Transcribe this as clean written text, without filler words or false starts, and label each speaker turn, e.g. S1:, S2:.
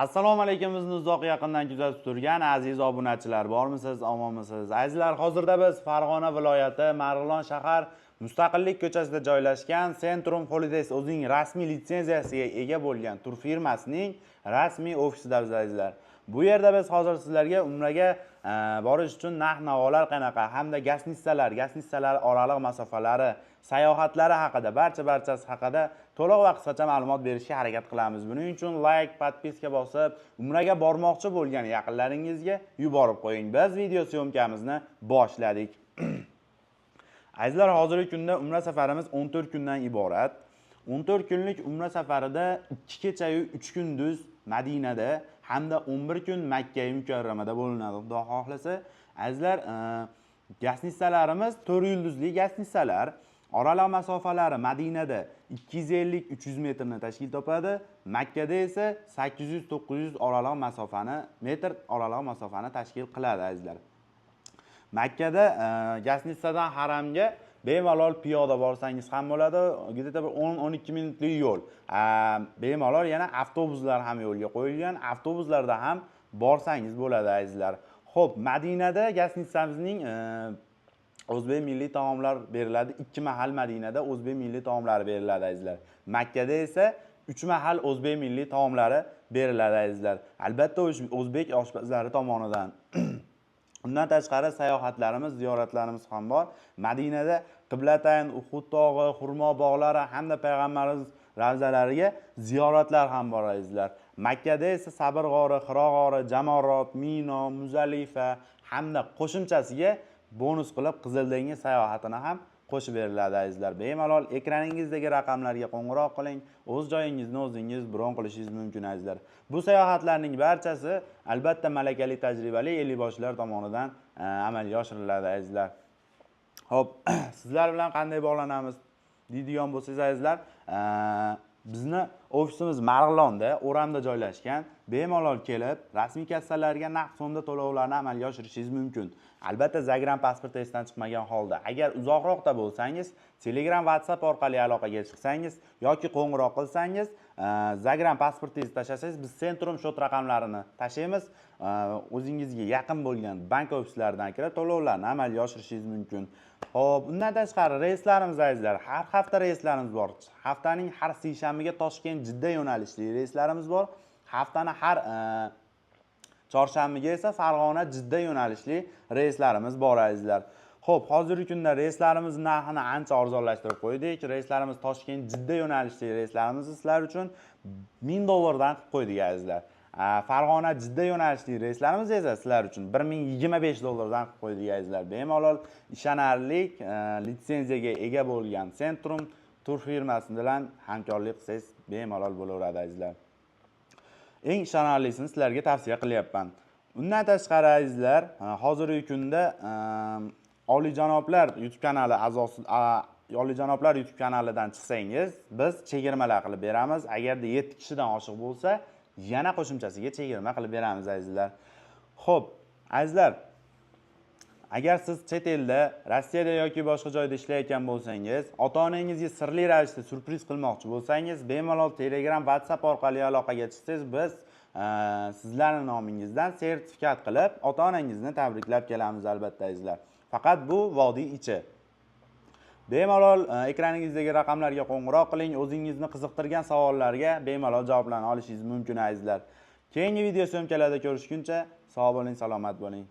S1: Assalomu alaykum, bizni uzoq yaqindan kuzatib turgan aziz obunachilar, bormisiz, omonmisiz? Azizlar, hozirda biz Farg'ona viloyati Marg'ilon shahar Mustaqillik ko'chasida joylashgan Centrum Holidays o'zining rasmiy litsenziyasiga ega bo'lgan turfirmasining rasmiy ofisidamiz azizlar. Bu yerda biz hozir sizlarga umraga borish uchun narx-navolar qanaqa hamda gastnissalar oraliq masofalari, sayohatlari haqida, barchasi haqida to'liq va qisqacha ma'lumot berishga harakat qilamiz. Buning uchun like, podpiska bosib, umraga bormoqchi bo'lgan yaqinlaringizga yuborib qo'ying. Biz video syomkamizni boshladik. Azizlar, hozirgi kunda umra safarimiz 14 kundan iborat. 14 kunlik umra safarida 2 kecha yu 3 kunduz Madinada hamda 11 kun Makka mukarramada bo'linadi. Xudo xohlasa, azizlar, gastnissalarimiz 4 yulduzli gastnissalar. Oraliq masofalari Madinada 250-300 metrni tashkil topadi. Makkada esa 800-900 metr oraliq masofani tashkil qiladi azizlar. Makkada gastnissadan haramga bemalol piyoda borsangiz ham bo'ladi. Где-то 10-12 minutlik yo'l. Bemalol yana avtobuslar ham yo'lga qo'yilgan. Avtobuslarda ham borsangiz bo'ladi azizlar. Xo'p, Madinada gastnissamizning o'zbek milliy taomlar beriladi. 2 mahal Madinada o'zbek milliy taomlari beriladi azizlar. Makkada esa 3 mahal o'zbek milliy taomlari beriladi azizlar. Albatta o'zbek oshpazlari tomonidan. Undan tashqari sayohatlarimiz, ziyoratlarimiz ham bor. Madinada Qiblatayn, Uhud tog'i, Xurmo bog'lari hamda payg'ambarimiz ravzalariga ziyoratlar ham bor azizlar. Makkada esa Sabr g'ori, Hiro g'ori, Jamorot, Mino, Muzalifa hamda qo'shimchasiga bonus qilib Qizil dengiz sayohatini ham qo'shib beriladi azizlar. Bemalol ekraningizdagi raqamlarga qo'ng'iroq qiling, o'z joyingizni o'zingiz bron qilishingiz mumkin azizlar. Bu sayohatlarning barchasi albatta malakali, tajribali ellikboshlar tomonidan amalga oshiriladi azizlar. Xo'p, sizlar bilan qanday bog'lanamiz deydigan bo'lsangiz azizlar, bizni ofisimiz Marg'ilonda, O'ramda joylashgan. Bemalol kelib, rasmiy kassalarga naqd sonda to'lovlarni amalga oshirishingiz mumkin. Albatta, Zagram pasporti esdan chiqmagan holda. Agar uzoqroqda bo'lsangiz, Telegram, WhatsApp orqali aloqaga chiqsangiz yoki qo'ng'iroq qilsangiz, Zagram pasportingizni tashlasangiz, biz Centrum shot raqamlarini tashlaymiz. O'zingizga yaqin bo'lgan bank ofislaridan kirib to'lovlarni amalga oshirishingiz mumkin. Xo'p, undan tashqari reyslarimiz azizlar, har hafta reyslarimiz bor. Haftaning har seshanbaga Toshkent Jidda yo'nalishli reyslarimiz bor. Haftaning har chorshanbaga esa Farg'ona Jidda yo'nalishli reyslarimiz bor azizlar. Xo'p, hozirgi kunda reyslarimiz narxini ancha arzonlashtirib qo'ydik. Reyslarimiz Toshkent Jidda yo'nalishli reyslarimizni sizlar uchun $1000 dan qilib qo'ydik azizlar. Farg'ona Jidda yo'nalishli reyslarimiz esa sizlar uchun $1025 dan qilib qo'ydik azizlar. Bemalol ishonarli litsenziyaga ega bo'lgan Centrum turfirmasi bilan hamkorlik qilsangiz bemalol bo'laveradi azizlar. Eng ishonarlisini sizlarga tavsiya qilyapman. Undan tashqari azizlar, hozirgi kunda Olijanoblar YouTube kanali a'zosi Olijanoblar YouTube kanalidan chiqsangiz, biz chegirmalar qilib beramiz. Agarda 7 kishidan oshiq bo'lsa, yana qo'shimchasiga chegirma qilib beramiz azizlar. Xo'p, azizlar, agar siz chet elda, Rossiyada yoki boshqa joyda ishlayotgan bo'lsangiz, ota-onangizga sirli ravishda surpriz qilmoqchi bo'lsangiz, bemalol Telegram, WhatsApp orqali aloqaga chiqsangiz, biz sizlarning nomingizdan sertifikat qilib, ota-onangizni tabriklab kelamiz albatta azizlar. Faqat bu vodiy ichi. Bemalol ekraningizdagi raqamlarga qo'ng'iroq qiling, o'zingizni qiziqtirgan savollarga bemalol javoblarni olishingiz mumkin azizlar. Keyingi video syomkalarda ko'rishguncha sog' bo'ling, salomat bo'ling.